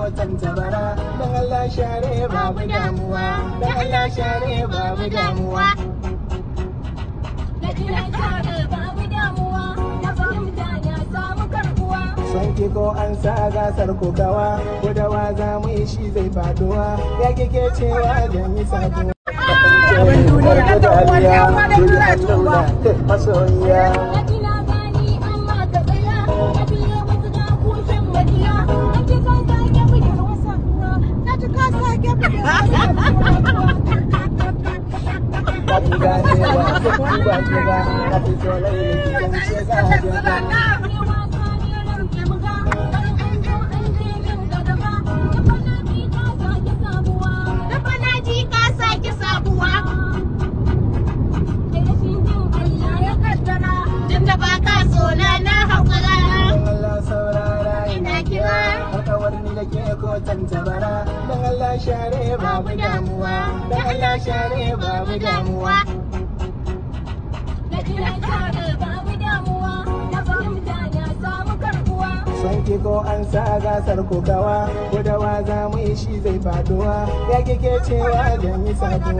Tantabara dan Allah share babu damuwa, dan Allah share babu damuwa. Son ki ko an sa gasar kokawa, ko da wa za mu yi shi zai faduwa, ya kike cewa zan yi saduwa. Masoyiya. Tantabara dan Allah share babu damuwa, dan Allah share babu damuwa. Son ki ko an sa gasar kokawa, ko da wa za mu yi shi zai faduwa, ya kike cewa zan yi saduwa.